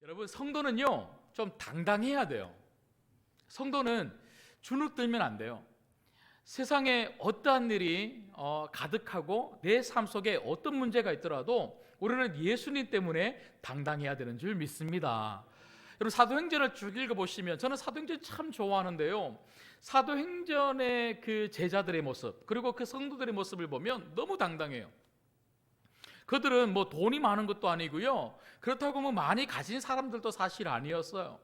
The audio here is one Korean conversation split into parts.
여러분, 성도는요 좀 당당해야 돼요. 성도는 주눅 들면 안 돼요. 세상에 어떠한 일이 가득하고 내 삶 속에 어떤 문제가 있더라도 우리는 예수님 때문에 당당해야 되는 줄 믿습니다. 여러분, 사도행전을 쭉 읽어보시면, 저는 사도행전 참 좋아하는데요, 사도행전의 그 제자들의 모습 그리고 그 성도들의 모습을 보면 너무 당당해요. 그들은 뭐 돈이 많은 것도 아니고요, 그렇다고 뭐 많이 가진 사람들도 사실 아니었어요.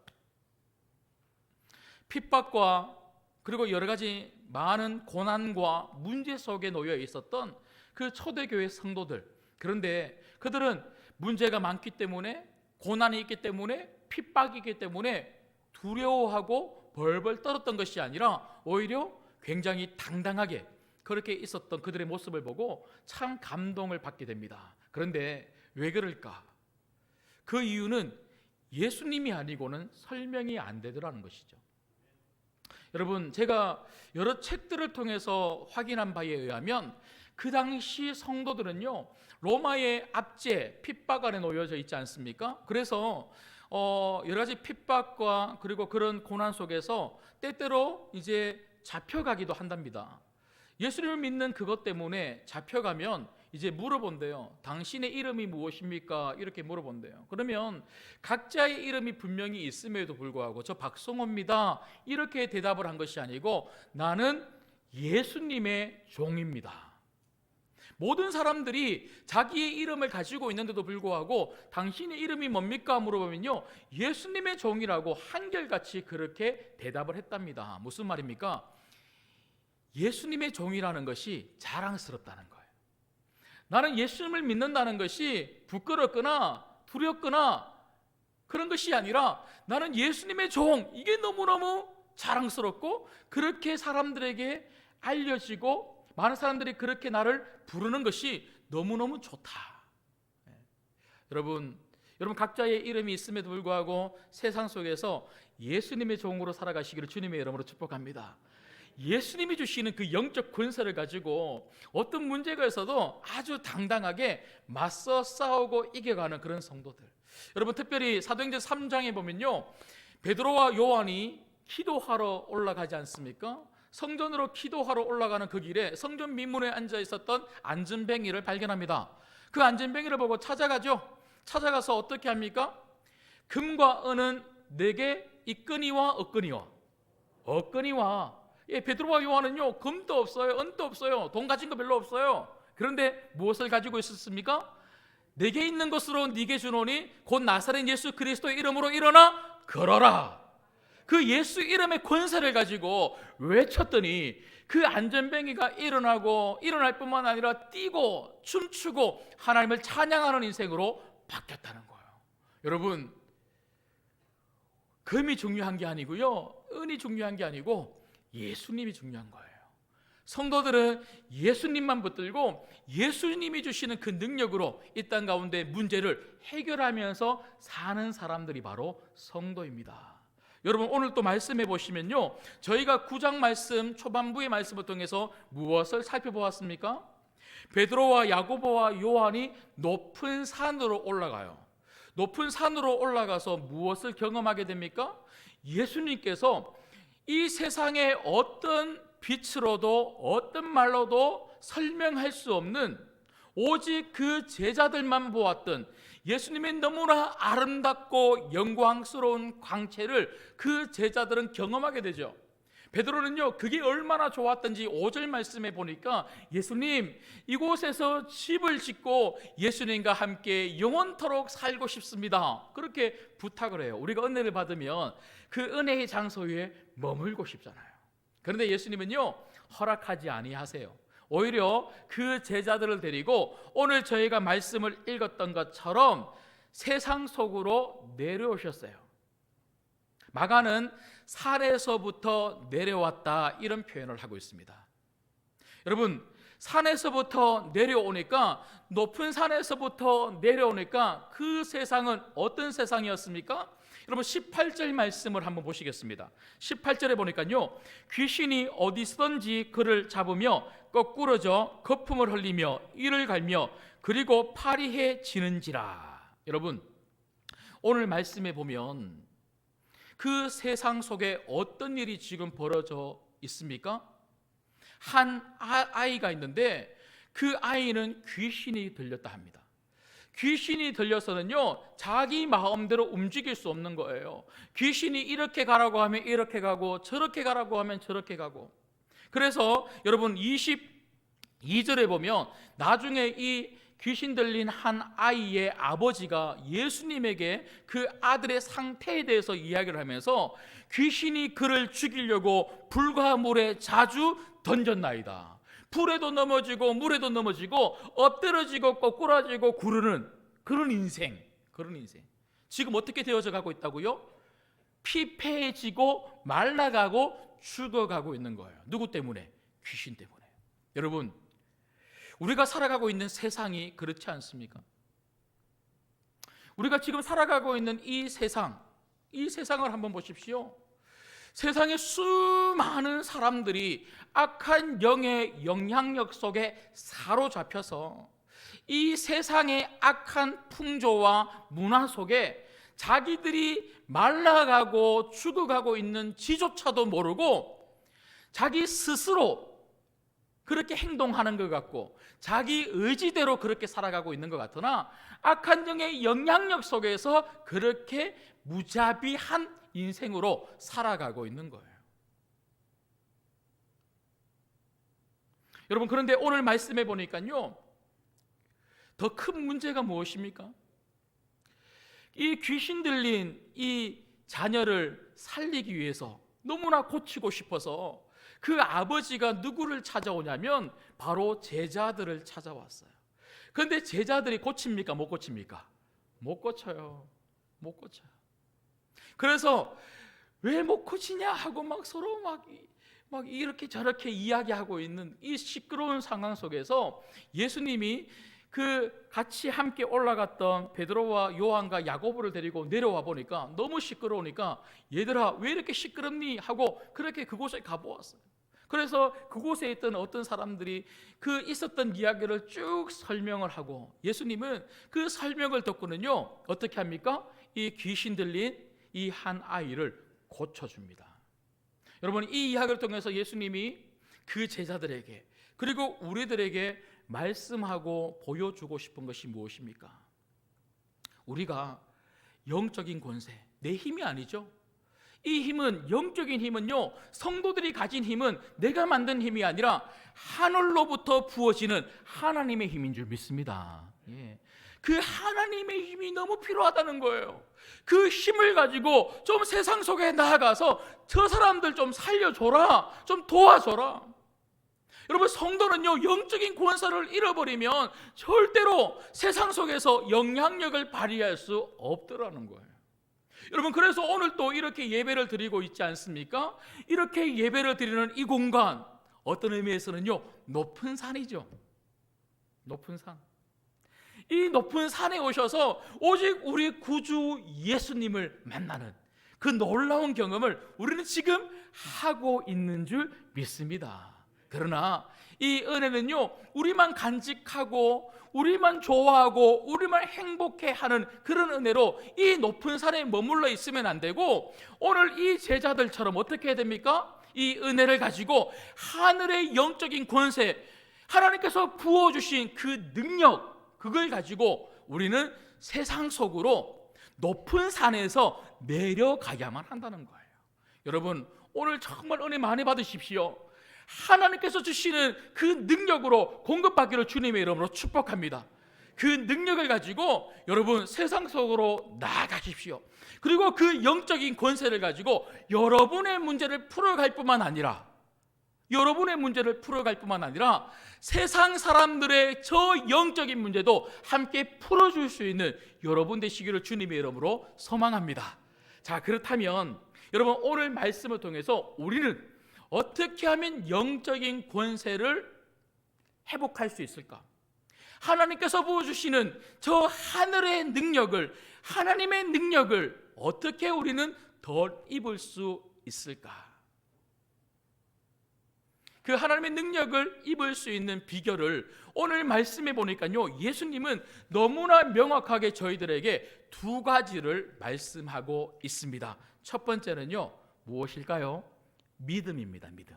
핍박과 그리고 여러 가지 많은 고난과 문제 속에 놓여 있었던 그 초대교회 성도들. 그런데 그들은 문제가 많기 때문에, 고난이 있기 때문에, 핍박이 있기 때문에 두려워하고 벌벌 떨었던 것이 아니라 오히려 굉장히 당당하게 그렇게 있었던 그들의 모습을 보고 참 감동을 받게 됩니다. 그런데 왜 그럴까? 그 이유는 예수님이 아니고는 설명이 안 되더라는 것이죠. 여러분, 제가 여러 책들을 통해서 확인한 바에 의하면 그 당시 성도들은요, 로마의 압제, 핍박 아래 놓여져 있지 않습니까? 그래서 여러 가지 핍박과 그리고 그런 고난 속에서 때때로 이제 잡혀가기도 한답니다. 예수님을 믿는 그것 때문에 잡혀가면 이제 물어본대요. 당신의 이름이 무엇입니까? 이렇게 물어본대요. 그러면 각자의 이름이 분명히 있음에도 불구하고 저 박성호입니다, 이렇게 대답을 한 것이 아니고 나는 예수님의 종입니다. 모든 사람들이 자기의 이름을 가지고 있는데도 불구하고 당신의 이름이 뭡니까? 물어보면요, 예수님의 종이라고 한결같이 그렇게 대답을 했답니다. 무슨 말입니까? 예수님의 종이라는 것이 자랑스럽다는 거예요. 나는 예수님을 믿는다는 것이 부끄럽거나 두렵거나 그런 것이 아니라 나는 예수님의 종, 이게 너무너무 자랑스럽고 그렇게 사람들에게 알려지고 많은 사람들이 그렇게 나를 부르는 것이 너무너무 좋다. 여러분 각자의 이름이 있음에도 불구하고 세상 속에서 예수님의 종으로 살아가시기를 주님의 이름으로 축복합니다. 예수님이 주시는 그 영적 권세를 가지고 어떤 문제가 있어도 아주 당당하게 맞서 싸우고 이겨가는 그런 성도들. 여러분, 특별히 사도행전 3장에 보면요, 베드로와 요한이 기도하러 올라가지 않습니까? 성전으로 기도하러 올라가는 그 길에 성전 민문에 앉아 있었던 안전뱅이를 발견합니다. 그 안전뱅이를 보고 찾아가죠. 찾아가서 어떻게 합니까? 금과 은은 내게 있거니와 없거니와. 베드로와 요한은요, 금도 없어요, 은도 없어요, 돈 가진 거 별로 없어요. 그런데 무엇을 가지고 있었습니까? 내게 있는 것으로 네게 주노니 곧 나사렛 예수 그리스도의 이름으로 일어나 걸어라. 그 예수 이름의 권세를 가지고 외쳤더니 그 안전뱅이가 일어날 뿐만 아니라 뛰고 춤추고 하나님을 찬양하는 인생으로 바뀌었다는 거예요. 여러분, 금이 중요한 게 아니고요, 은이 중요한 게 아니고 예수님이 중요한 거예요. 성도들은 예수님만 붙들고 예수님이 주시는 그 능력으로 이 땅 가운데 문제를 해결하면서 사는 사람들이 바로 성도입니다. 여러분, 오늘 또 말씀해 보시면요, 저희가 9장 말씀 초반부의 말씀을 통해서 무엇을 살펴보았습니까? 베드로와 야고보와 요한이 높은 산으로 올라가요. 높은 산으로 올라가서 무엇을 경험하게 됩니까? 예수님께서 이 세상의 어떤 빛으로도 어떤 말로도 설명할 수 없는, 오직 그 제자들만 보았던 예수님의 너무나 아름답고 영광스러운 광채를 그 제자들은 경험하게 되죠. 베드로는요, 그게 얼마나 좋았던지 5절 말씀에 보니까 예수님, 이곳에서 집을 짓고 예수님과 함께 영원토록 살고 싶습니다, 그렇게 부탁을 해요. 우리가 은혜를 받으면 그 은혜의 장소에 머물고 싶잖아요. 그런데 예수님은요, 허락하지 아니하세요. 오히려 그 제자들을 데리고 오늘 저희가 말씀을 읽었던 것처럼 세상 속으로 내려오셨어요. 마가는 산에서부터 내려왔다, 이런 표현을 하고 있습니다. 여러분, 산에서부터 내려오니까, 높은 산에서부터 내려오니까 그 세상은 어떤 세상이었습니까? 여러분, 18절 말씀을 한번 보시겠습니다. 18절에 보니까요, 귀신이 어디서든지 그를 잡으며 거꾸러져 거품을 흘리며 이를 갈며 그리고 파리해지는지라. 여러분, 오늘 말씀에 보면 그 세상 속에 어떤 일이 지금 벌어져 있습니까? 한 아이가 있는데 그 아이는 귀신이 들렸다 합니다. 귀신이 들려서는요, 자기 마음대로 움직일 수 없는 거예요. 귀신이 이렇게 가라고 하면 이렇게 가고 저렇게 가라고 하면 저렇게 가고. 그래서 여러분 22절에 보면 나중에 이 귀신 들린 한 아이의 아버지가 예수님에게 그 아들의 상태에 대해서 이야기를 하면서 귀신이 그를 죽이려고 불과 물에 자주 던졌나이다. 불에도 넘어지고 물에도 넘어지고 엎드러지고 거꾸라지고 구르는 그런 인생. 지금 어떻게 되어져 가고 있다고요? 피폐해지고 말라가고 죽어가고 있는 거예요. 누구 때문에? 귀신 때문에. 여러분, 우리가 살아가고 있는 세상이 그렇지 않습니까? 우리가 지금 살아가고 있는 이 세상을 한번 보십시오. 세상에 수많은 사람들이 악한 영의 영향력 속에 사로잡혀서 이 세상의 악한 풍조와 문화 속에 자기들이 말라가고 죽어가고 있는 지조차도 모르고 자기 스스로 그렇게 행동하는 것 같고 자기 의지대로 그렇게 살아가고 있는 것 같으나 악한 영의 영향력 속에서 그렇게 무자비한 인생으로 살아가고 있는 거예요. 여러분, 그런데 오늘 말씀해 보니까요, 더 큰 문제가 무엇입니까? 이 귀신 들린 이 자녀를 살리기 위해서 너무나 고치고 싶어서 그 아버지가 누구를 찾아오냐면 바로 제자들을 찾아왔어요. 그런데 제자들이 고칩니까? 못 고칩니까? 못 고쳐요. 못 고쳐요. 그래서 왜 못 고치냐 하고 막 서로 막 이렇게 저렇게 이야기하고 있는 이 시끄러운 상황 속에서 예수님이 그 같이 함께 올라갔던 베드로와 요한과 야고보를 데리고 내려와 보니까 너무 시끄러우니까 얘들아 왜 이렇게 시끄럽니 하고 그렇게 그곳에 가보았어요. 그래서 그곳에 있던 어떤 사람들이 그 있었던 이야기를 쭉 설명을 하고 예수님은 그 설명을 듣고는요 어떻게 합니까? 이 귀신 들린 이 한 아이를 고쳐줍니다. 여러분, 이 이야기를 통해서 예수님이 그 제자들에게 그리고 우리들에게 말씀하고 보여주고 싶은 것이 무엇입니까? 우리가 영적인 권세, 내 힘이 아니죠. 이 힘은, 영적인 힘은요, 성도들이 가진 힘은 내가 만든 힘이 아니라 하늘로부터 부어지는 하나님의 힘인 줄 믿습니다. 그 하나님의 힘이 너무 필요하다는 거예요. 그 힘을 가지고 좀 세상 속에 나아가서 저 사람들 좀 살려줘라, 좀 도와줘라. 여러분, 성도는요 영적인 권세를 잃어버리면 절대로 세상 속에서 영향력을 발휘할 수 없더라는 거예요. 여러분, 그래서 오늘 또 이렇게 예배를 드리고 있지 않습니까? 이렇게 예배를 드리는 이 공간, 어떤 의미에서는요 높은 산이죠. 높은 산. 이 높은 산에 오셔서 오직 우리 구주 예수님을 만나는 그 놀라운 경험을 우리는 지금 하고 있는 줄 믿습니다. 그러나 이 은혜는요 우리만 간직하고 우리만 좋아하고 우리만 행복해하는 그런 은혜로 이 높은 산에 머물러 있으면 안 되고 오늘 이 제자들처럼 어떻게 해야 됩니까? 이 은혜를 가지고 하늘의 영적인 권세, 하나님께서 부어주신 그 능력, 그걸 가지고 우리는 세상 속으로 높은 산에서 내려가야만 한다는 거예요. 여러분, 오늘 정말 은혜 많이 받으십시오. 하나님께서 주시는 그 능력으로 공급받기를 주님의 이름으로 축복합니다. 그 능력을 가지고 여러분 세상 속으로 나아가십시오. 그리고 그 영적인 권세를 가지고 여러분의 문제를 풀어갈 뿐만 아니라 세상 사람들의 저 영적인 문제도 함께 풀어줄 수 있는 여러분 되시기를 주님의 이름으로 소망합니다. 자, 그렇다면 여러분 오늘 말씀을 통해서 우리는 어떻게 하면 영적인 권세를 회복할 수 있을까? 하나님께서 부어주시는 저 하늘의 능력을, 하나님의 능력을 어떻게 우리는 덜 입을 수 있을까? 그 하나님의 능력을 입을 수 있는 비결을 오늘 말씀해 보니까요, 예수님은 너무나 명확하게 저희들에게 두 가지를 말씀하고 있습니다. 첫 번째는요, 무엇일까요? 믿음입니다. 믿음.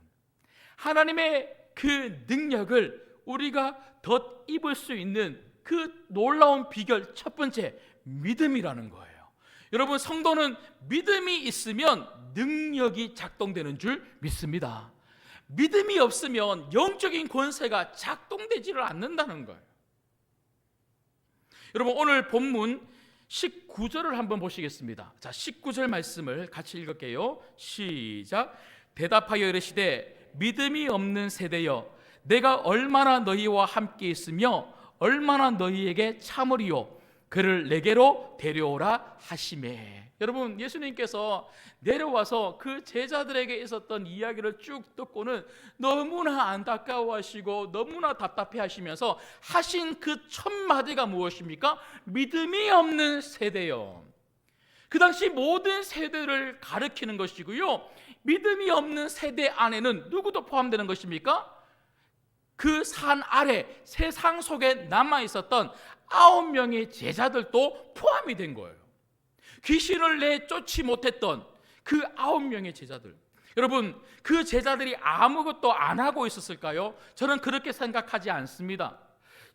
하나님의 그 능력을 우리가 덧입을 수 있는 그 놀라운 비결, 첫 번째, 믿음이라는 거예요. 여러분, 성도는 믿음이 있으면 능력이 작동되는 줄 믿습니다. 믿음이 없으면 영적인 권세가 작동되지를 않는다는 거예요. 여러분, 오늘 본문 19절을 한번 보시겠습니다. 자, 19절 말씀을 같이 읽을게요. 시작. 대답하여 이르시되 믿음이 없는 세대여, 내가 얼마나 너희와 함께 있으며 얼마나 너희에게 참으리요, 그를 내게로 데려오라 하시매. 여러분, 예수님께서 내려와서 그 제자들에게 있었던 이야기를 쭉 듣고는 너무나 안타까워하시고 너무나 답답해하시면서 하신 그 첫 마디가 무엇입니까? 믿음이 없는 세대요. 그 당시 모든 세대를 가리키는 것이고요, 믿음이 없는 세대 안에는 누구도 포함되는 것입니까? 그 산 아래 세상 속에 남아있었던 9명의 제자들도 포함이 된 거예요. 귀신을 내쫓지 못했던 그 9명의 제자들. 여러분, 그 제자들이 아무것도 안 하고 있었을까요? 저는 그렇게 생각하지 않습니다.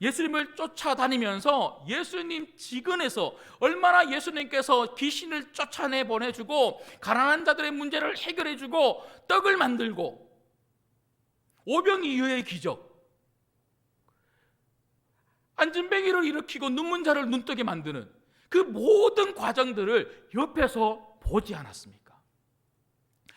예수님을 쫓아다니면서 예수님 지근에서 얼마나 예수님께서 귀신을 쫓아내 보내주고 가난한 자들의 문제를 해결해주고 떡을 만들고 오병이어의 기적, 안진뱅이를 일으키고 눈문 자를 눈뜨게 만드는 그 모든 과정들을 옆에서 보지 않았습니까?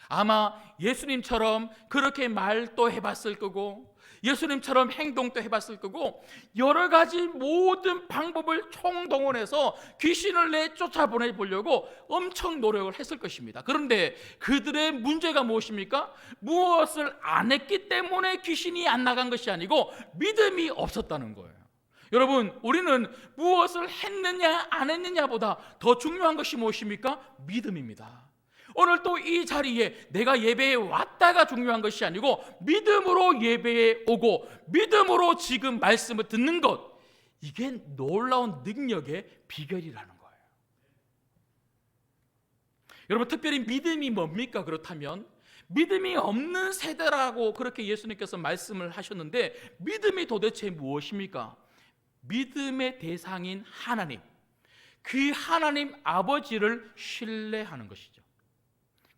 아마 예수님처럼 그렇게 말도 해봤을 거고 예수님처럼 행동도 해봤을 거고 여러 가지 모든 방법을 총동원해서 귀신을 내쫓아 보내보려고 엄청 노력을 했을 것입니다. 그런데 그들의 문제가 무엇입니까? 무엇을 안 했기 때문에 귀신이 안 나간 것이 아니고 믿음이 없었다는 거예요. 여러분, 우리는 무엇을 했느냐 안 했느냐보다 더 중요한 것이 무엇입니까? 믿음입니다. 오늘 또 이 자리에 내가 예배에 왔다가 중요한 것이 아니고 믿음으로 예배에 오고 믿음으로 지금 말씀을 듣는 것, 이게 놀라운 능력의 비결이라는 거예요. 여러분, 특별히 믿음이 뭡니까? 그렇다면 믿음이 없는 세대라고 그렇게 예수님께서 말씀을 하셨는데 믿음이 도대체 무엇입니까? 믿음의 대상인 하나님, 그 하나님 아버지를 신뢰하는 것이죠.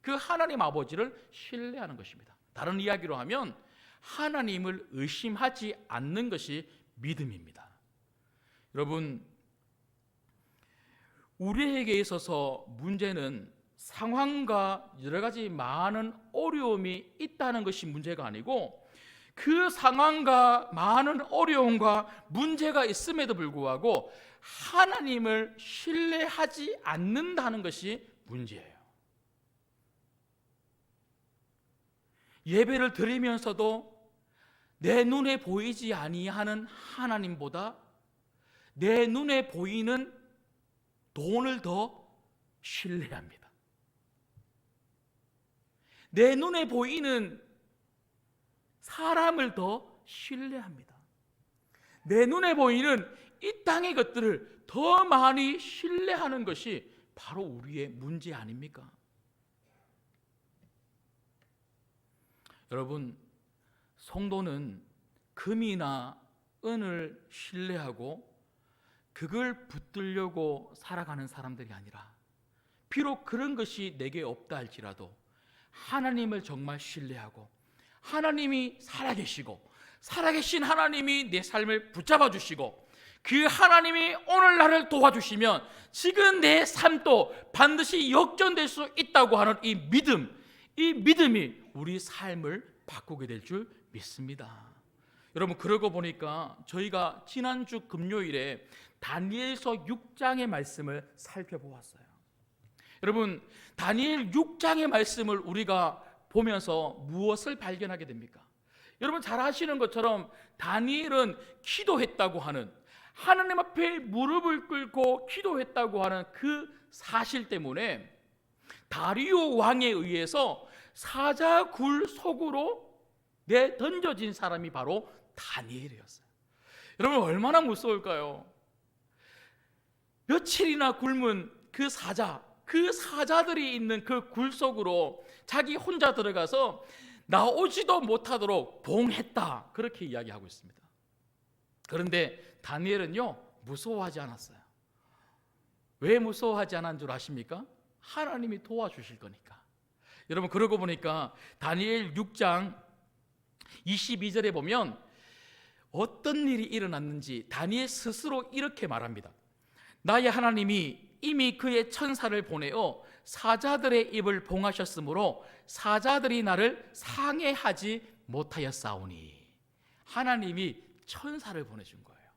그 하나님 아버지를 신뢰하는 것입니다. 다른 이야기로 하면 하나님을 의심하지 않는 것이 믿음입니다. 여러분, 우리에게 있어서 문제는 상황과 여러 가지 많은 어려움이 있다는 것이 문제가 아니고 그 상황과 많은 어려움과 문제가 있음에도 불구하고 하나님을 신뢰하지 않는다는 것이 문제예요. 예배를 드리면서도 내 눈에 보이지 아니하는 하나님보다 내 눈에 보이는 돈을 더 신뢰합니다. 내 눈에 보이는 사람을 더 신뢰합니다. 내 눈에 보이는 이 땅의 것들을 더 많이 신뢰하는 것이 바로 우리의 문제 아닙니까? 여러분, 성도는 금이나 은을 신뢰하고 그걸 붙들려고 살아가는 사람들이 아니라 비록 그런 것이 내게 없다 할지라도 하나님을 정말 신뢰하고 하나님이 살아계시고 살아계신 하나님이 내 삶을 붙잡아 주시고 그 하나님이 오늘 나를 도와주시면 지금 내 삶도 반드시 역전될 수 있다고 하는 이 믿음이 우리 삶을 바꾸게 될 줄 믿습니다. 여러분, 그러고 보니까 저희가 지난주 금요일에 다니엘서 6장의 말씀을 살펴보았어요. 여러분, 다니엘 6장의 말씀을 우리가 보면서 무엇을 발견하게 됩니까? 여러분, 잘 아시는 것처럼 다니엘은 기도했다고 하는, 하나님 앞에 무릎을 꿇고 기도했다고 하는 그 사실 때문에 다리오 왕에 의해서 사자굴 속으로 내던져진 사람이 바로 다니엘이었어요. 여러분 얼마나 무서울까요? 며칠이나 굶은 그 사자들이 있는 그 굴 속으로 자기 혼자 들어가서 나오지도 못하도록 봉했다, 그렇게 이야기하고 있습니다. 그런데 다니엘은요 무서워하지 않았어요. 왜 무서워하지 않은 줄 아십니까? 하나님이 도와주실 거니까. 여러분 그러고 보니까 다니엘 6장 22절에 보면 어떤 일이 일어났는지 다니엘 스스로 이렇게 말합니다. 나의 하나님이 이미 그의 천사를 보내어 사자들의 입을 봉하셨으므로 사자들이 나를 상해하지 못하였사오니. 하나님이 천사를 보내준 거예요.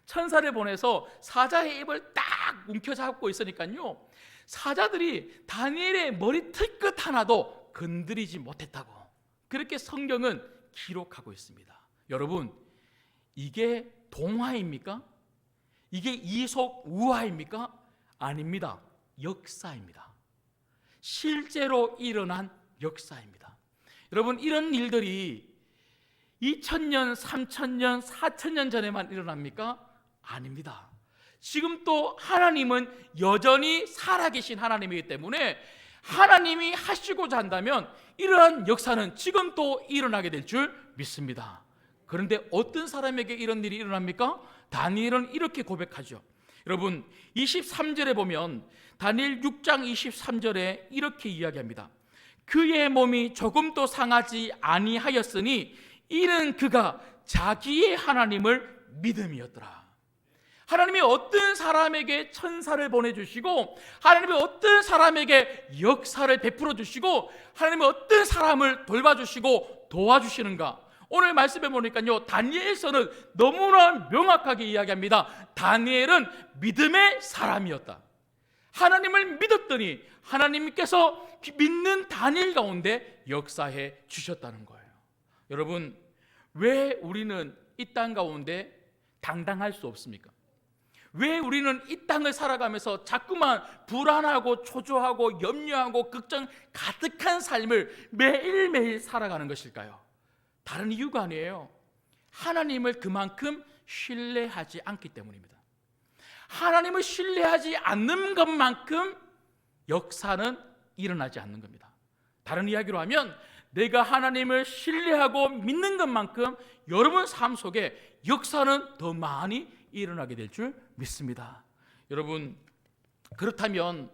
천사를 보내서 사자의 입을 딱 움켜잡고 있으니까요 사자들이 다니엘의 머리털끝 하나도 건드리지 못했다고, 그렇게 성경은 기록하고 있습니다. 여러분 이게 동화입니까? 이게 이솝 우화입니까? 아닙니다. 역사입니다. 실제로 일어난 역사입니다. 여러분 이런 일들이 2000년, 3000년, 4000년 전에만 일어납니까? 아닙니다. 지금 또 하나님은 여전히 살아계신 하나님이기 때문에 하나님이 하시고자 한다면 이러한 역사는 지금 또 일어나게 될 줄 믿습니다. 그런데 어떤 사람에게 이런 일이 일어납니까? 다니엘은 이렇게 고백하죠. 여러분 23절에 보면 다니엘 6장 23절에 이렇게 이야기합니다. 그의 몸이 조금도 상하지 아니하였으니 이는 그가 자기의 하나님을 믿음이었더라. 하나님이 어떤 사람에게 천사를 보내주시고 하나님이 어떤 사람에게 역사를 베풀어 주시고 하나님이 어떤 사람을 돌봐주시고 도와주시는가, 오늘 말씀해 보니까요 다니엘서는 너무나 명확하게 이야기합니다. 다니엘은 믿음의 사람이었다. 하나님을 믿었더니 하나님께서 믿는 다니엘 가운데 역사해 주셨다는 거예요. 여러분 왜 우리는 이 땅 가운데 당당할 수 없습니까? 왜 우리는 이 땅을 살아가면서 자꾸만 불안하고 초조하고 염려하고 걱정 가득한 삶을 매일매일 살아가는 것일까요? 다른 이유가 아니에요. 하나님을 그만큼 신뢰하지 않기 때문입니다. 하나님을 신뢰하지 않는 것만큼 역사는 일어나지 않는 겁니다. 다른 이야기로 하면 내가 하나님을 신뢰하고 믿는 것만큼 여러분 삶 속에 역사는 더 많이 일어나게 될 줄 믿습니다. 여러분 그렇다면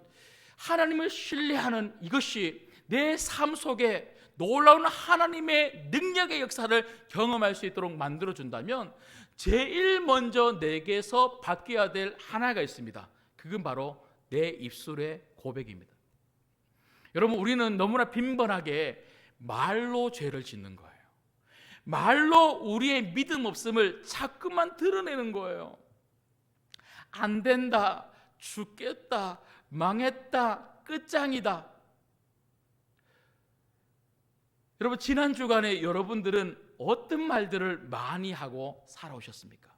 하나님을 신뢰하는 이것이 내 삶 속에 놀라운 하나님의 능력의 역사를 경험할 수 있도록 만들어준다면 제일 먼저 내게서 바뀌어야 될 하나가 있습니다. 그건 바로 내 입술의 고백입니다. 여러분 우리는 너무나 빈번하게 말로 죄를 짓는 거예요. 말로 우리의 믿음 없음을 자꾸만 드러내는 거예요. 안 된다, 죽겠다, 망했다, 끝장이다. 여러분 지난 주간에 여러분들은 어떤 말들을 많이 하고 살아오셨습니까?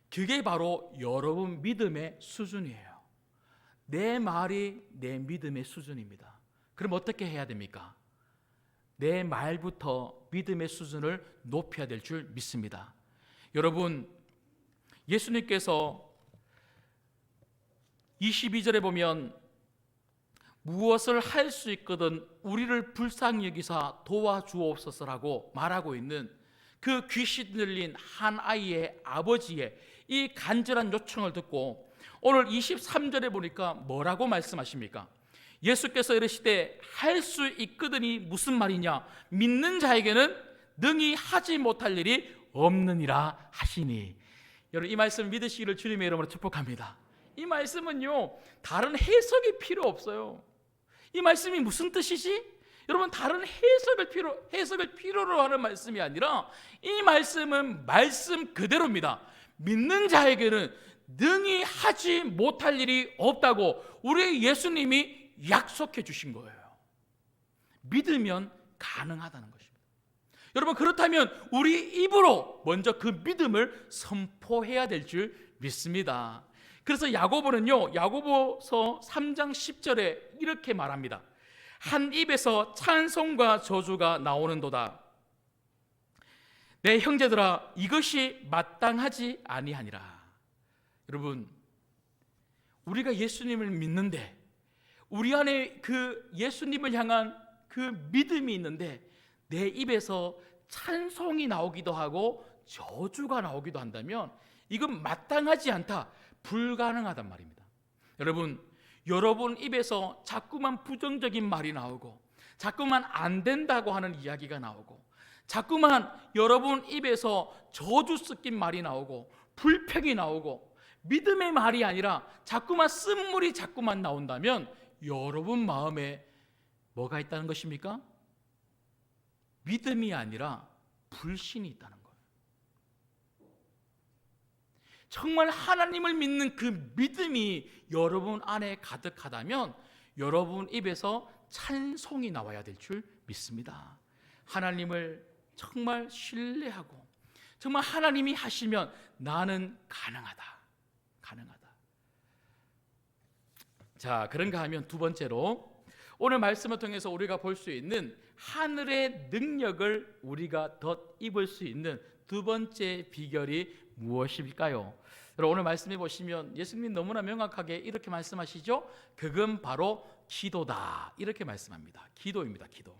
그게 바로 여러분 믿음의 수준이에요. 내 말이 내 믿음의 수준입니다. 그럼 어떻게 해야 됩니까? 내 말부터 믿음의 수준을 높여야 될 줄 믿습니다. 여러분 예수님께서 22절에 보면 무엇을 할 수 있거든 우리를 불쌍히 여기사 도와주옵소서라고 말하고 있는 그 귀신 들린 한 아이의 아버지의 이 간절한 요청을 듣고 오늘 23절에 보니까 뭐라고 말씀하십니까? 예수께서 이르시되 할 수 있거든이 무슨 말이냐? 믿는 자에게는 능히 하지 못할 일이 없느니라 하시니. 여러분 이 말씀 믿으시기를 주님의 이름으로 축복합니다. 이 말씀은요 다른 해석이 필요 없어요. 이 말씀이 무슨 뜻이지? 여러분 다른 해석을 필요로 하는 말씀이 아니라 이 말씀은 말씀 그대로입니다. 믿는 자에게는 능히 하지 못할 일이 없다고 우리 예수님이 약속해 주신 거예요. 믿으면 가능하다는 것입니다. 여러분 그렇다면 우리 입으로 먼저 그 믿음을 선포해야 될 줄 믿습니다. 그래서 야고보는요 야고보서 3장 10절에 이렇게 말합니다. 한 입에서 찬송과 저주가 나오는도다. 내 형제들아, 이것이 마땅하지 아니하니라. 여러분, 우리가 예수님을 믿는데, 우리 안에 그 예수님을 향한 그 믿음이 있는데 내 입에서 찬송이 나오기도 하고 저주가 나오기도 한다면 이건 마땅하지 않다, 불가능하단 말입니다. 여러분 입에서 자꾸만 부정적인 말이 나오고, 자꾸만 안 된다고 하는 이야기가 나오고, 자꾸만 여러분 입에서 저주 섞인 말이 나오고, 불평이 나오고, 믿음의 말이 아니라 자꾸만 쓴물이 자꾸만 나온다면 여러분 마음에 뭐가 있다는 것입니까? 믿음이 아니라 불신이 있다는 거예요. 정말 하나님을 믿는 그 믿음이 여러분 안에 가득하다면 여러분 입에서 찬송이 나와야 될 줄 믿습니다. 하나님을 정말 신뢰하고, 정말 하나님이 하시면 나는 가능하다. 자, 그런가 하면 두 번째로 오늘 말씀을 통해서 우리가 볼 수 있는 하늘의 능력을 우리가 덧입을 수 있는 두 번째 비결이 무엇일까요? 여러분, 오늘 말씀해 보시면 예수님이 너무나 명확하게 이렇게 말씀하시죠. 그건 바로 기도다, 이렇게 말씀합니다. 기도입니다. 기도.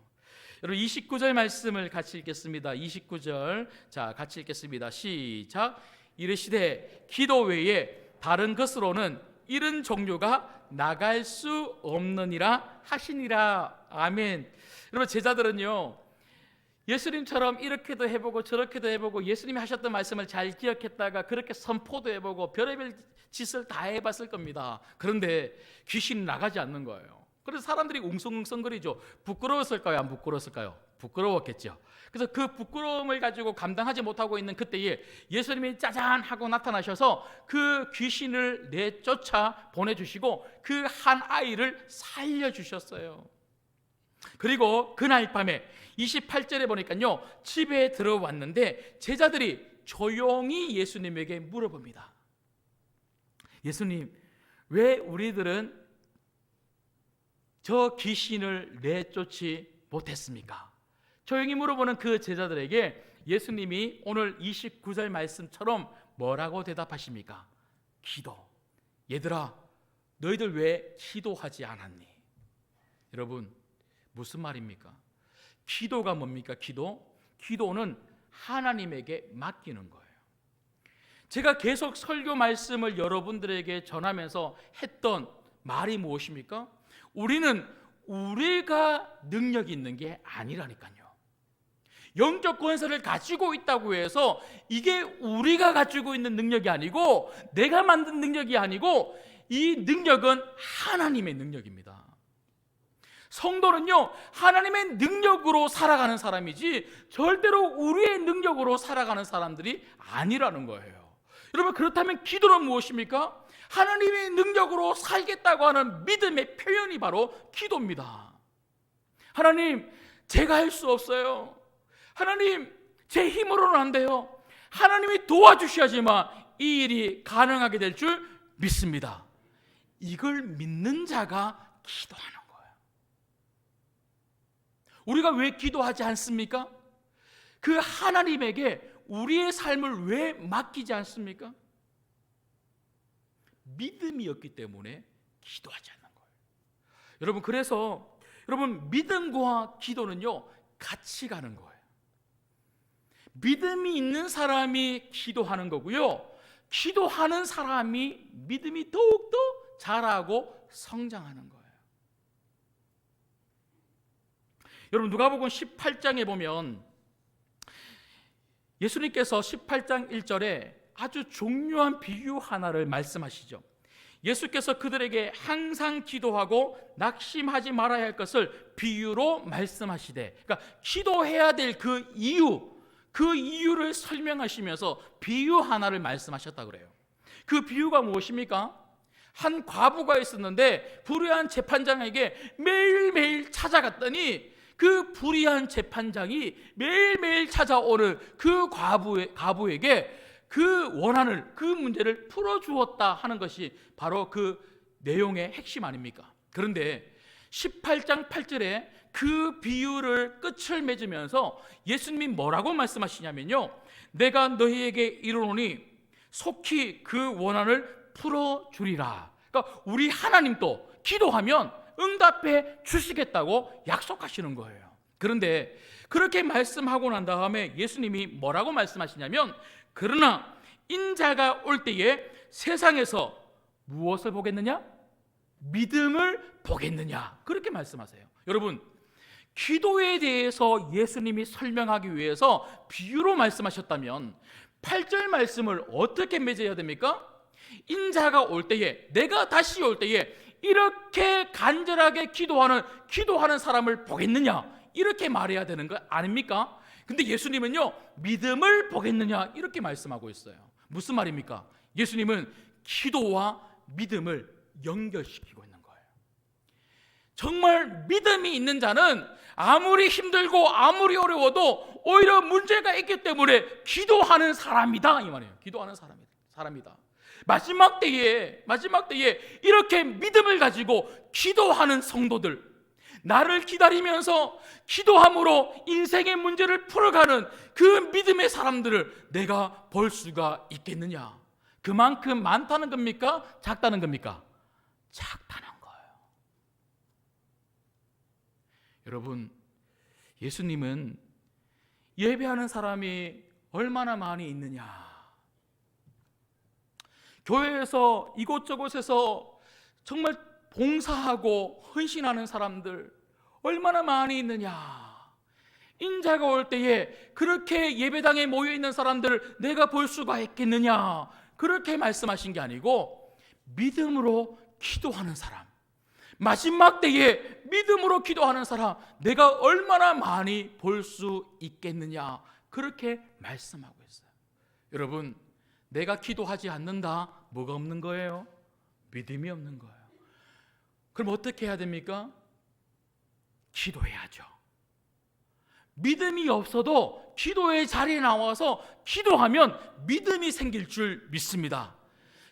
여러분, 29절 말씀을 같이 읽겠습니다. 29절, 자, 같이 읽겠습니다. 시작. 이르시되 기도 외에 다른 것으로는 이런 종류가 나갈 수 없느니라 하시니라. 아멘. 여러분, 제자들은요, 예수님처럼 이렇게도 해보고 저렇게도 해보고 예수님이 하셨던 말씀을 잘 기억했다가 그렇게 선포도 해보고 별의별 짓을 다 해봤을 겁니다. 그런데 귀신이 나가지 않는 거예요. 그래서 사람들이 웅성웅성거리죠. 부끄러웠을까요? 안 부끄러웠을까요? 부끄러웠겠죠. 그래서 그 부끄러움을 가지고 감당하지 못하고 있는 그때에 예수님이 짜잔 하고 나타나셔서 그 귀신을 내쫓아 보내주시고 그 한 아이를 살려주셨어요. 그리고 그날 밤에 28절에 보니까요, 집에 들어왔는데 제자들이 조용히 예수님에게 물어봅니다. 예수님, 왜 우리들은 저 귀신을 내쫓지 못했습니까? 조용히 물어보는 그 제자들에게 예수님이 오늘 29절 말씀처럼 뭐라고 대답하십니까? 기도. 얘들아, 너희들 왜 기도하지 않았니? 여러분, 무슨 말입니까? 기도가 뭡니까? 기도는 하나님에게 맡기는 거예요. 제가 계속 설교 말씀을 여러분들에게 전하면서 했던 말이 무엇입니까? 우리는 우리가 능력이 있는 게 아니라니까요. 영적 권세를 가지고 있다고 해서 이게 우리가 가지고 있는 능력이 아니고, 내가 만든 능력이 아니고, 이 능력은 하나님의 능력입니다. 성도는요, 하나님의 능력으로 살아가는 사람이지 절대로 우리의 능력으로 살아가는 사람들이 아니라는 거예요. 여러분, 그렇다면 기도는 무엇입니까? 하나님의 능력으로 살겠다고 하는 믿음의 표현이 바로 기도입니다. 하나님, 제가 할 수 없어요. 하나님, 제 힘으로는 안 돼요. 하나님이 도와주셔야지만 이 일이 가능하게 될 줄 믿습니다. 이걸 믿는 자가 기도하는 거예요. 우리가 왜 기도하지 않습니까? 그 하나님에게 우리의 삶을 왜 맡기지 않습니까? 믿음이 없기 때문에 기도하지 않는 거예요. 여러분, 그래서 여러분, 믿음과 기도는요, 같이 가는 거예요. 믿음이 있는 사람이 기도하는 거고요, 기도하는 사람이 믿음이 더욱더 자라고 성장하는 거예요. 여러분, 누가복음 18장에 보면 예수님께서 18장 1절에 아주 중요한 비유 하나를 말씀하시죠. 예수께서 그들에게 항상 기도하고 낙심하지 말아야 할 것을 비유로 말씀하시되, 그러니까 기도해야 될 그 이유를 설명하시면서 비유 하나를 말씀하셨다 그래요. 그 비유가 무엇입니까? 한 과부가 있었는데 불의한 재판장에게 매일매일 찾아갔더니 그 불의한 재판장이 매일매일 찾아오는 그 과부에게 그 원한을, 그 문제를 풀어주었다 하는 것이 바로 그 내용의 핵심 아닙니까? 그런데 18장 8절에 그 비유를 끝을 맺으면서 예수님이 뭐라고 말씀하시냐면요, 내가 너희에게 이르노니 속히 그 원한을 풀어주리라. 그러니까 우리 하나님도 기도하면 응답해 주시겠다고 약속하시는 거예요. 그런데 그렇게 말씀하고 난 다음에 예수님이 뭐라고 말씀하시냐면, 그러나 인자가 올 때에 세상에서 무엇을 보겠느냐? 믿음을 보겠느냐? 그렇게 말씀하세요. 여러분, 기도에 대해서 예수님이 설명하기 위해서 비유로 말씀하셨다면 8절 말씀을 어떻게 맺어야 됩니까? 인자가 올 때에, 내가 다시 올 때에 이렇게 간절하게 기도하는 사람을 보겠느냐? 이렇게 말해야 되는 거 아닙니까? 근데 예수님은요, 믿음을 보겠느냐? 이렇게 말씀하고 있어요. 무슨 말입니까? 예수님은 기도와 믿음을 연결시키고 있는 거예요. 정말 믿음이 있는 자는 아무리 힘들고 아무리 어려워도 오히려 문제가 있기 때문에 기도하는 사람이다, 이 말이에요. 기도하는 사람이다. 마지막 때에 이렇게 믿음을 가지고 기도하는 성도들, 나를 기다리면서 기도함으로 인생의 문제를 풀어가는 그 믿음의 사람들을 내가 볼 수가 있겠느냐? 그만큼 많다는 겁니까? 작다는 겁니까? 작다는 거예요. 여러분, 예수님은 예배하는 사람이 얼마나 많이 있느냐, 교회에서 이곳저곳에서 정말 봉사하고 헌신하는 사람들 얼마나 많이 있느냐, 인자가 올 때에 그렇게 예배당에 모여있는 사람들을 내가 볼 수가 있겠느냐, 그렇게 말씀하신 게 아니고 믿음으로 기도하는 사람, 마지막 때에 믿음으로 기도하는 사람 내가 얼마나 많이 볼 수 있겠느냐, 그렇게 말씀하고 있어요. 여러분, 내가 기도하지 않는다, 뭐가 없는 거예요? 믿음이 없는 거예요. 그럼 어떻게 해야 됩니까? 기도해야죠. 믿음이 없어도 기도의 자리에 나와서 기도하면 믿음이 생길 줄 믿습니다.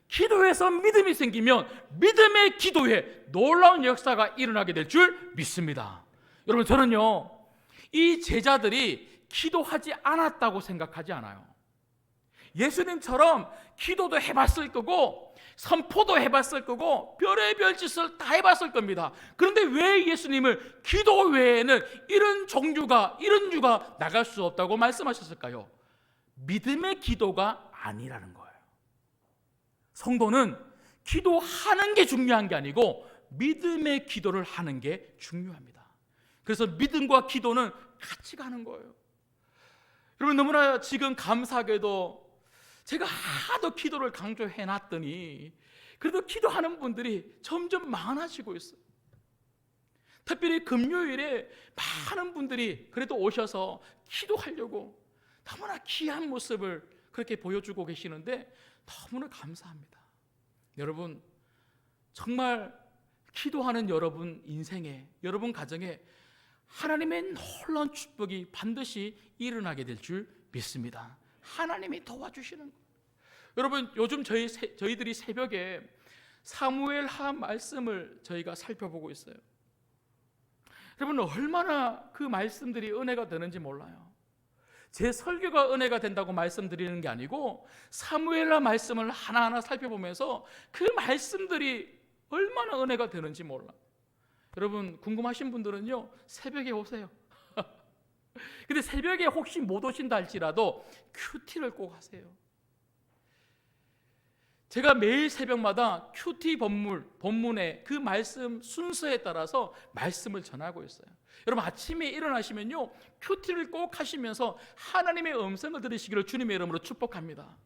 기도해서 믿음이 생기면 믿음의 기도에 놀라운 역사가 일어나게 될 줄 믿습니다. 여러분, 저는요, 이 제자들이 기도하지 않았다고 생각하지 않아요. 예수님처럼 기도도 해봤을 거고 선포도 해봤을 거고 별의별 짓을 다 해봤을 겁니다. 그런데 왜 예수님을 기도 외에는 이런 종류가 나갈 수 없다고 말씀하셨을까요? 믿음의 기도가 아니라는 거예요. 성도는 기도하는 게 중요한 게 아니고 믿음의 기도를 하는 게 중요합니다. 그래서 믿음과 기도는 같이 가는 거예요. 여러분, 너무나 지금 감사하게도 제가 하도 기도를 강조해 놨더니 그래도 기도하는 분들이 점점 많아지고 있어요. 특별히 금요일에 많은 분들이 그래도 오셔서 기도하려고 너무나 귀한 모습을 그렇게 보여주고 계시는데 너무나 감사합니다. 여러분, 정말 기도하는 여러분 인생에, 여러분 가정에 하나님의 놀라운 축복이 반드시 일어나게 될 줄 믿습니다. 하나님이 도와주시는 거예요. 여러분, 요즘 저희들이 새벽에 사무엘하 말씀을 저희가 살펴보고 있어요. 여러분, 얼마나 그 말씀들이 은혜가 되는지 몰라요. 제 설교가 은혜가 된다고 말씀드리는 게 아니고 사무엘하 말씀을 하나하나 살펴보면서 그 말씀들이 얼마나 은혜가 되는지 몰라요. 여러분, 궁금하신 분들은요, 새벽에 오세요. 근데 새벽에 혹시 못 오신다 할지라도 큐티를 꼭 하세요. 제가 매일 새벽마다 큐티 본문의 그 말씀 순서에 따라서 말씀을 전하고 있어요. 여러분, 아침에 일어나시면요, 큐티를 꼭 하시면서 하나님의 음성을 들으시기를 주님의 이름으로 축복합니다.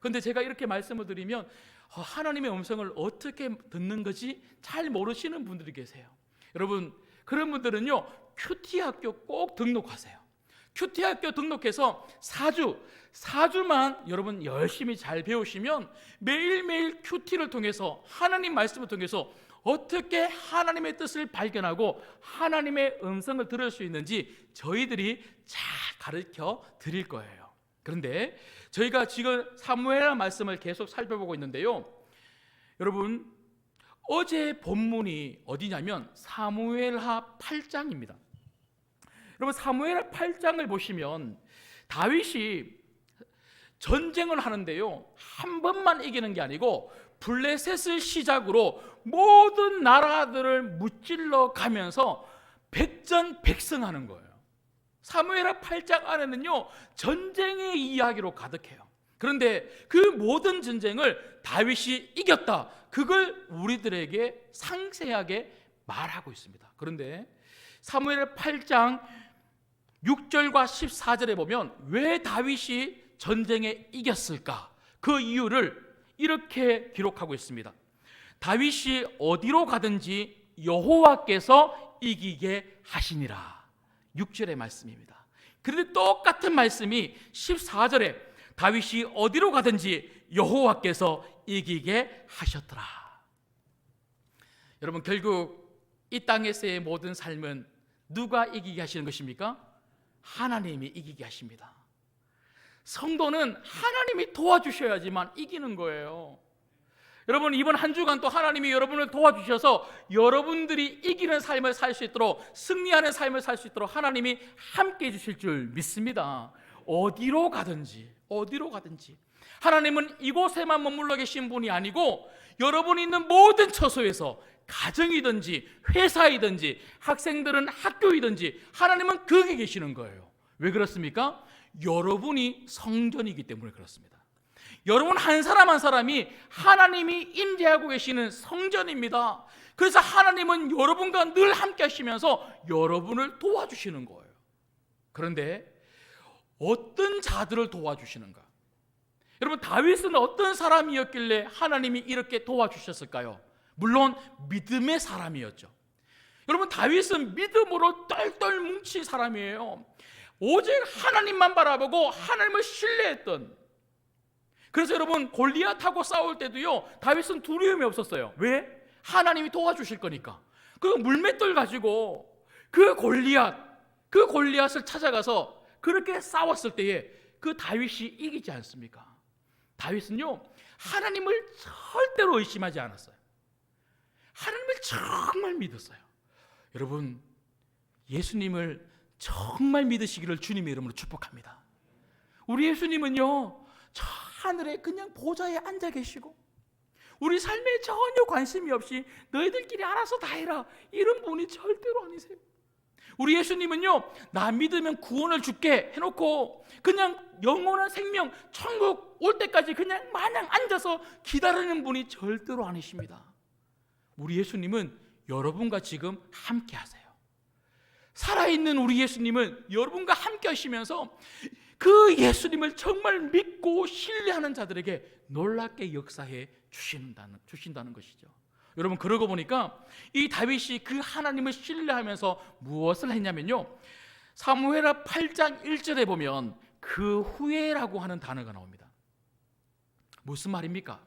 그런데 제가 이렇게 말씀을 드리면 하나님의 음성을 어떻게 듣는 거지 잘 모르시는 분들이 계세요. 여러분, 그런 분들은요, 큐티 학교 꼭 등록하세요. 큐티 학교 등록해서 4주만 여러분 열심히 잘 배우시면 매일매일 큐티를 통해서 하나님 말씀을 통해서 어떻게 하나님의 뜻을 발견하고 하나님의 음성을 들을 수 있는지 저희들이 잘 가르쳐 드릴 거예요. 그런데 저희가 지금 사무엘하 말씀을 계속 살펴보고 있는데요, 여러분, 어제 본문이 어디냐면 사무엘하 8장입니다. 여러분, 사무엘하 8장을 보시면 다윗이 전쟁을 하는데요, 한 번만 이기는 게 아니고 블레셋을 시작으로 모든 나라들을 무찔러 가면서 백전백승하는 거예요. 사무엘하 8장 안에는요, 전쟁의 이야기로 가득해요. 그런데 그 모든 전쟁을 다윗이 이겼다, 그걸 우리들에게 상세하게 말하고 있습니다. 그런데 사무엘하 8장 6절과 14절에 보면 왜 다윗이 전쟁에 이겼을까? 그 이유를 이렇게 기록하고 있습니다. 다윗이 어디로 가든지 여호와께서 이기게 하시니라. 6절의 말씀입니다. 그런데 똑같은 말씀이 14절에 다윗이 어디로 가든지 여호와께서 이기게 하셨더라. 여러분, 결국 이 땅에서의 모든 삶은 누가 이기게 하시는 것입니까? 하나님이 이기게 하십니다. 성도는 하나님이 도와주셔야지만 이기는 거예요. 여러분, 이번 한 주간 또 하나님이 여러분을 도와주셔서 여러분들이 이기는 삶을 살 수 있도록, 승리하는 삶을 살 수 있도록 하나님이 함께 해주실 줄 믿습니다. 어디로 가든지 하나님은 이곳에만 머물러 계신 분이 아니고 여러분이 있는 모든 처소에서, 가정이든지 회사이든지 학생들은 학교이든지 하나님은 거기 계시는 거예요. 왜 그렇습니까? 여러분이 성전이기 때문에 그렇습니다. 여러분 한 사람 한 사람이 하나님이 임재하고 계시는 성전입니다. 그래서 하나님은 여러분과 늘 함께 하시면서 여러분을 도와주시는 거예요. 그런데 어떤 자들을 도와주시는가? 여러분, 다윗은 어떤 사람이었길래 하나님이 이렇게 도와주셨을까요? 물론 믿음의 사람이었죠. 여러분, 다윗은 믿음으로 똘똘 뭉친 사람이에요. 오직 하나님만 바라보고 하나님을 신뢰했던. 그래서 여러분, 골리앗하고 싸울 때도요, 다윗은 두려움이 없었어요. 왜? 하나님이 도와주실 거니까. 그 물맷돌 가지고 그 골리앗을 찾아가서 그렇게 싸웠을 때에 그 다윗이 이기지 않습니까? 다윗은요, 하나님을 절대로 의심하지 않았어요. 하나님을 정말 믿었어요. 여러분, 예수님을 정말 믿으시기를 주님의 이름으로 축복합니다. 우리 예수님은요, 저 하늘에 그냥 보좌에 앉아 계시고 우리 삶에 전혀 관심이 없이 너희들끼리 알아서 다 해라, 이런 분이 절대로 아니세요. 우리 예수님은요, 나 믿으면 구원을 줄게 해놓고 그냥 영원한 생명, 천국 올 때까지 그냥 마냥 앉아서 기다리는 분이 절대로 아니십니다. 우리 예수님은 여러분과 지금 함께 하세요. 살아있는 우리 예수님은 여러분과 함께 하시면서 그 예수님을 정말 믿고 신뢰하는 자들에게 놀랍게 역사해 주신다는 것이죠. 여러분, 그러고 보니까 이 다윗이 그 하나님을 신뢰하면서 무엇을 했냐면요, 사무엘하 8장 1절에 보면 그 후에라고 하는 단어가 나옵니다. 무슨 말입니까?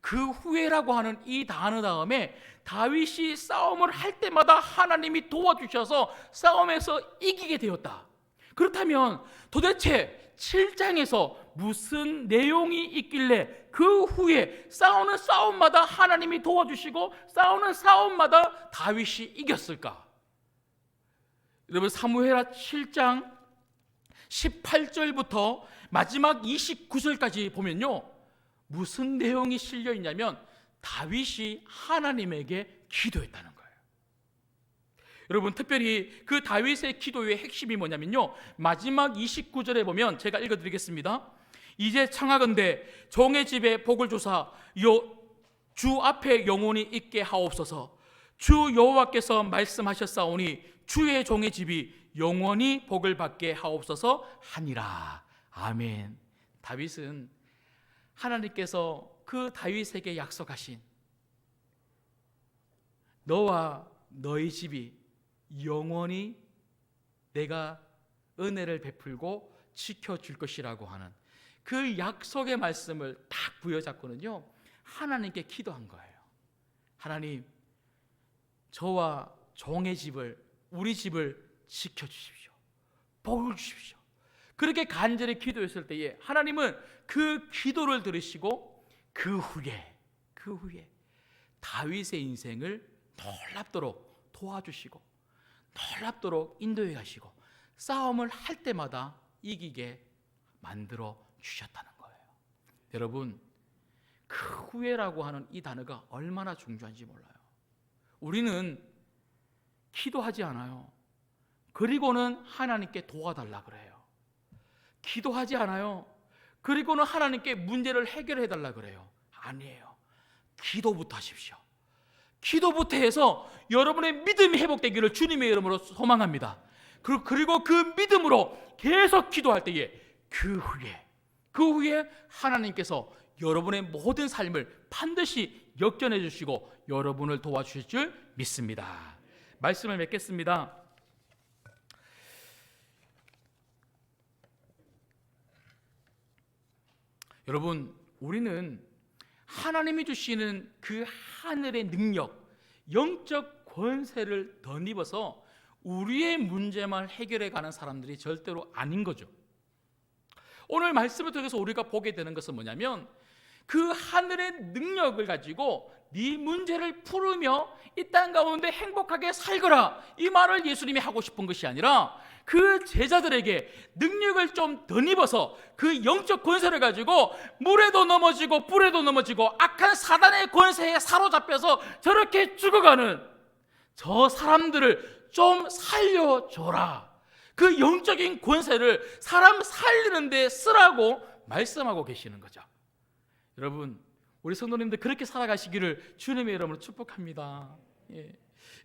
그 후에라고 하는 이 단어 다음에 다윗이 싸움을 할 때마다 하나님이 도와주셔서 싸움에서 이기게 되었다. 그렇다면 도대체 7장에서 무슨 내용이 있길래 그 후에 싸우는 싸움마다 하나님이 도와주시고 싸우는 싸움마다 다윗이 이겼을까? 여러분, 사무엘하 7장 18절부터 마지막 29절까지 보면요, 무슨 내용이 실려 있냐면 다윗이 하나님에게 기도했다는 거예요. 여러분, 특별히 그 다윗의 기도의 핵심이 뭐냐면요, 마지막 29절에 보면 제가 읽어드리겠습니다. 이제 청하건대 종의 집에 복을 주사 주 앞에 영원히 있게 하옵소서. 주 여호와께서 말씀하셨사오니 주의 종의 집이 영원히 복을 받게 하옵소서 하니라. 아멘. 다윗은 하나님께서 그 다윗에게 약속하신 너와 너희 집이 영원히 내가 은혜를 베풀고 지켜줄 것이라고 하는 그 약속의 말씀을 딱 부여잡고는요, 하나님께 기도한 거예요. 하나님, 저와 종의 집을, 우리 집을 지켜주십시오. 복을 주십시오. 그렇게 간절히 기도했을 때에 하나님은 그 기도를 들으시고 그 후에 다윗의 인생을 놀랍도록 도와주시고 놀랍도록 인도해 가시고 싸움을 할 때마다 이기게 만들어 주셨다는 거예요. 여러분, 그 후회라고 하는 이 단어가 얼마나 중요한지 몰라요. 우리는 기도하지 않아요. 그리고는 하나님께 도와달라 그래요. 기도하지 않아요. 그리고는 하나님께 문제를 해결해 달라 그래요. 아니에요. 기도부터 하십시오. 기도부터 해서 여러분의 믿음이 회복되기를 주님의 이름으로 소망합니다. 그리고 그 믿음으로 계속 기도할 때에 그 후에 하나님께서 여러분의 모든 삶을 반드시 역전해 주시고 여러분을 도와주실 줄 믿습니다. 말씀을 맺겠습니다. 여러분, 우리는 하나님이 주시는 그 하늘의 능력, 영적 권세를 덧입어서 우리의 문제만 해결해 가는 사람들이 절대로 아닌 거죠. 오늘 말씀을 통해서 우리가 보게 되는 것은 뭐냐면 그 하늘의 능력을 가지고 네 문제를 풀으며 이 땅 가운데 행복하게 살거라, 이 말을 예수님이 하고 싶은 것이 아니라 그 제자들에게 능력을 좀 덧입어서 그 영적 권세를 가지고 물에도 넘어지고 불에도 넘어지고 악한 사단의 권세에 사로잡혀서 저렇게 죽어가는 저 사람들을 좀 살려줘라, 그 영적인 권세를 사람 살리는 데 쓰라고 말씀하고 계시는 거죠. 여러분, 우리 성도님들 그렇게 살아가시기를 주님의 이름으로 축복합니다. 예.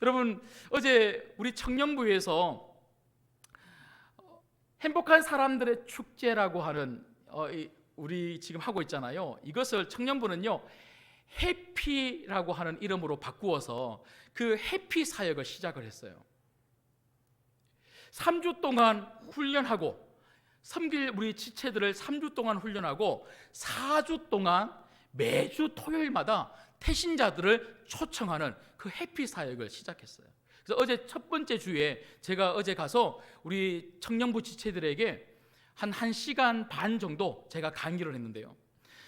여러분, 어제 우리 청년부에서 행복한 사람들의 축제라고 하는 우리 지금 하고 있잖아요. 이것을 청년부는요 해피라고 하는 이름으로 바꾸어서 그 해피 사역을 시작을 했어요. 3주 동안 훈련하고 섬길 우리 지체들을 3주 동안 훈련하고 4주 동안 매주 토요일마다 태신자들을 초청하는 그 해피 사역을 시작했어요. 그래서 어제 첫 번째 주에 제가 어제 가서 우리 청년부 지체들에게 한 1시간 반 정도 제가 강의를 했는데요.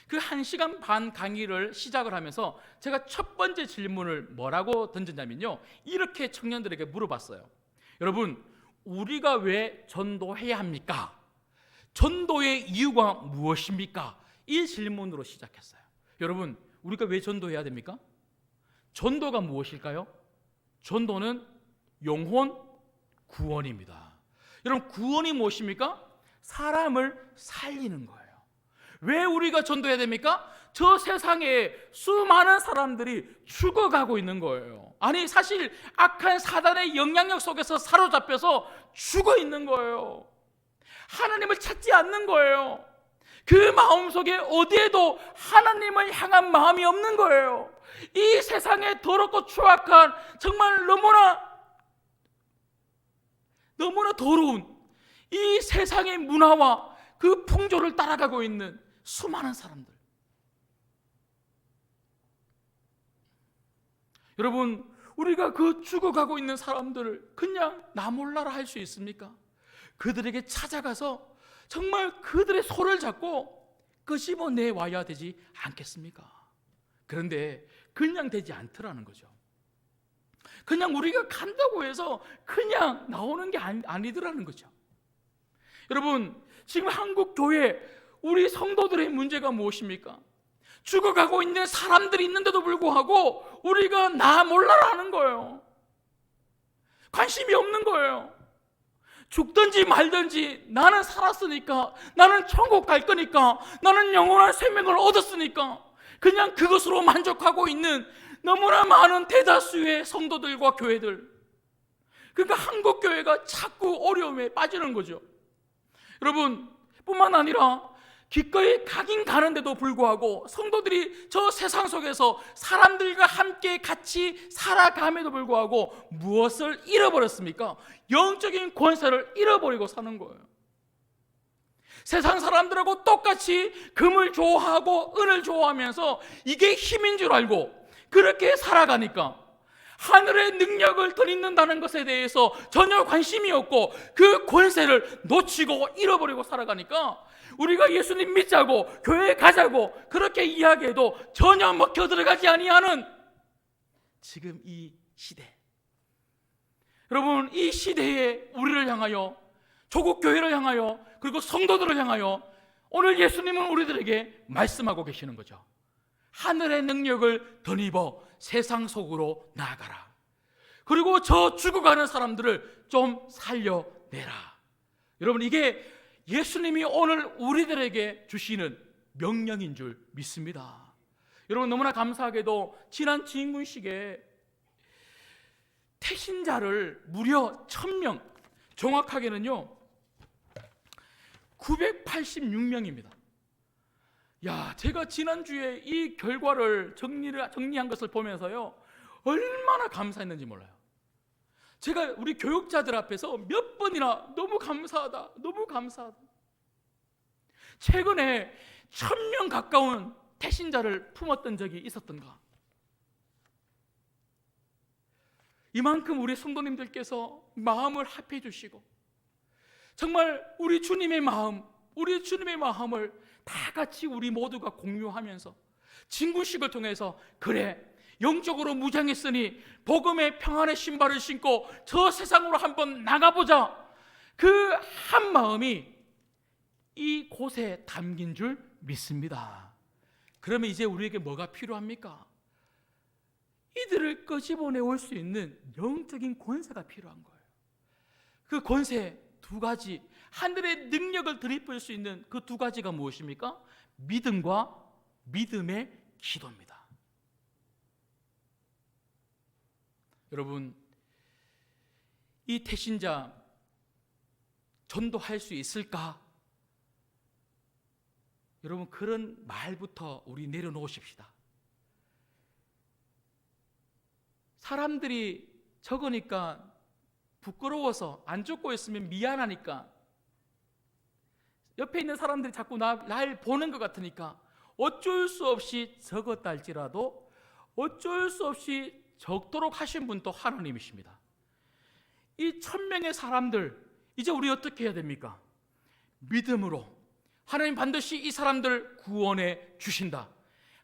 그 1시간 반 강의를 시작을 하면서 제가 첫 번째 질문을 뭐라고 던졌냐면요, 이렇게 청년들에게 물어봤어요. 여러분, 우리가 왜 전도해야 합니까? 전도의 이유가 무엇입니까? 이 질문으로 시작했어요. 여러분, 우리가 왜 전도해야 됩니까? 전도가 무엇일까요? 전도는 영혼 구원입니다. 여러분, 구원이 무엇입니까? 사람을 살리는 거예요. 왜 우리가 전도해야 됩니까? 저 세상에 수많은 사람들이 죽어가고 있는 거예요. 아니, 사실 악한 사단의 영향력 속에서 사로잡혀서 죽어 있는 거예요. 하나님을 찾지 않는 거예요. 그 마음속에 어디에도 하나님을 향한 마음이 없는 거예요. 이 세상에 더럽고 추악한, 정말 너무나 더러운 이 세상의 문화와 그 풍조를 따라가고 있는 수많은 사람들. 여러분, 우리가 그 죽어가고 있는 사람들을 그냥 나 몰라라 할 수 있습니까? 그들에게 찾아가서 정말 그들의 손을 잡고 끄집어내와야 되지 않겠습니까? 그런데 그냥 되지 않더라는 거죠. 그냥 우리가 간다고 해서 그냥 나오는 게 아니더라는 거죠. 여러분, 지금 한국 교회 우리 성도들의 문제가 무엇입니까? 죽어가고 있는 사람들이 있는데도 불구하고 우리가 나 몰라라 하는 거예요. 관심이 없는 거예요. 죽든지 말든지 나는 살았으니까, 나는 천국 갈 거니까, 나는 영원한 생명을 얻었으니까 그냥 그것으로 만족하고 있는 너무나 많은 대다수의 성도들과 교회들. 그러니까 한국 교회가 자꾸 어려움에 빠지는 거죠. 여러분, 뿐만 아니라 기꺼이 가긴 가는데도 불구하고 성도들이 저 세상 속에서 사람들과 함께 같이 살아감에도 불구하고 무엇을 잃어버렸습니까? 영적인 권세를 잃어버리고 사는 거예요. 세상 사람들하고 똑같이 금을 좋아하고 은을 좋아하면서 이게 힘인 줄 알고 그렇게 살아가니까 하늘의 능력을 덧입는다는 것에 대해서 전혀 관심이 없고 그 권세를 놓치고 잃어버리고 살아가니까 우리가 예수님 믿자고 교회에 가자고 그렇게 이야기해도 전혀 먹혀 들어가지 아니하는 지금 이 시대, 여러분, 이 시대에 우리를 향하여, 조국 교회를 향하여, 그리고 성도들을 향하여 오늘 예수님은 우리들에게 말씀하고 계시는 거죠. 하늘의 능력을 덧입어 세상 속으로 나아가라. 그리고 저 죽어가는 사람들을 좀 살려내라. 여러분, 이게 예수님이 오늘 우리들에게 주시는 명령인 줄 믿습니다. 여러분, 너무나 감사하게도 지난 진군식에 태신자를 무려 1000명, 정확하게는요 986명입니다. 야, 제가 지난주에 이 결과를 정리한 것을 보면서요 얼마나 감사했는지 몰라요. 제가 우리 교육자들 앞에서 몇 번이나 너무 감사하다, 너무 감사하다. 최근에 1000명 가까운 태신자를 품었던 적이 있었던가. 이만큼 우리 성도님들께서 마음을 합해 주시고 정말 우리 주님의 마음을 다 같이 우리 모두가 공유하면서 진구식을 통해서, 그래, 영적으로 무장했으니 복음의 평안의 신발을 신고 저 세상으로 한번 나가보자, 그 한 마음이 이 곳에 담긴 줄 믿습니다. 그러면 이제 우리에게 뭐가 필요합니까? 이들을 끄집어내올 수 있는 영적인 권세가 필요한 거예요. 그 권세 두 가지, 하늘의 능력을 드리블 수 있는 그 두 가지가 무엇입니까? 믿음과 믿음의 기도입니다. 여러분, 이 태신자 전도할 수 있을까? 여러분, 그런 말부터 우리 내려놓으십시다. 사람들이 적으니까 부끄러워서 안 적고 있으면 미안하니까, 옆에 있는 사람들이 자꾸 날 보는 것 같으니까 어쩔 수 없이 적었다 할지라도 어쩔 수 없이 적도록 하신 분 또 하나님이십니다. 이 1000명의 사람들, 이제 우리 어떻게 해야 됩니까? 믿음으로 하나님 반드시 이 사람들 구원해 주신다.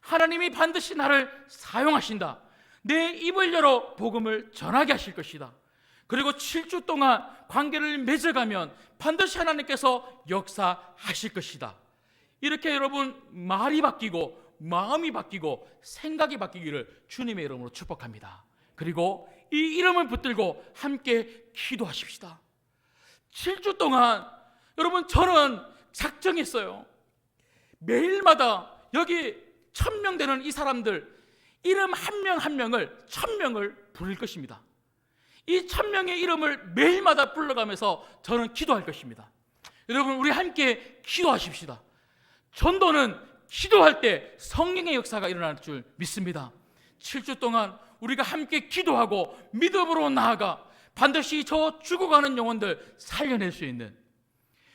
하나님이 반드시 나를 사용하신다. 내 입을 열어 복음을 전하게 하실 것이다. 그리고 7주 동안 관계를 맺어가면 반드시 하나님께서 역사하실 것이다. 이렇게 여러분, 말이 바뀌고 마음이 바뀌고 생각이 바뀌기를 주님의 이름으로 축복합니다. 그리고 이 이름을 붙들고 함께 기도하십시다. 7주 동안 여러분, 저는 작정했어요. 매일마다 여기 1000명 되는 이 사람들 이름 한 명 한 명을 1000명을 부를 것입니다. 이 1000명의 이름을 매일마다 불러가면서 저는 기도할 것입니다. 여러분, 우리 함께 기도하십시다. 전도는 기도할 때 성령의 역사가 일어날 줄 믿습니다. 7주 동안 우리가 함께 기도하고 믿음으로 나아가 반드시 저 죽어가는 영혼들 살려낼 수 있는,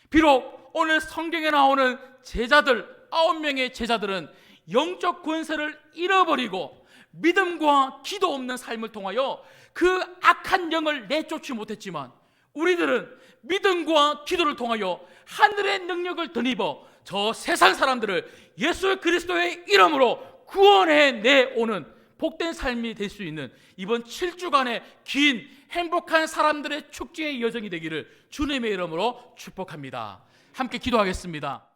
비록 오늘 성경에 나오는 제자들 9명의 제자들은 영적 권세를 잃어버리고 믿음과 기도 없는 삶을 통하여 그 악한 영을 내쫓지 못했지만, 우리들은 믿음과 기도를 통하여 하늘의 능력을 덧입어 저 세상 사람들을 예수 그리스도의 이름으로 구원해 내오는 복된 삶이 될 수 있는 이번 7주간의 긴 행복한 사람들의 축제의 여정이 되기를 주님의 이름으로 축복합니다. 함께 기도하겠습니다.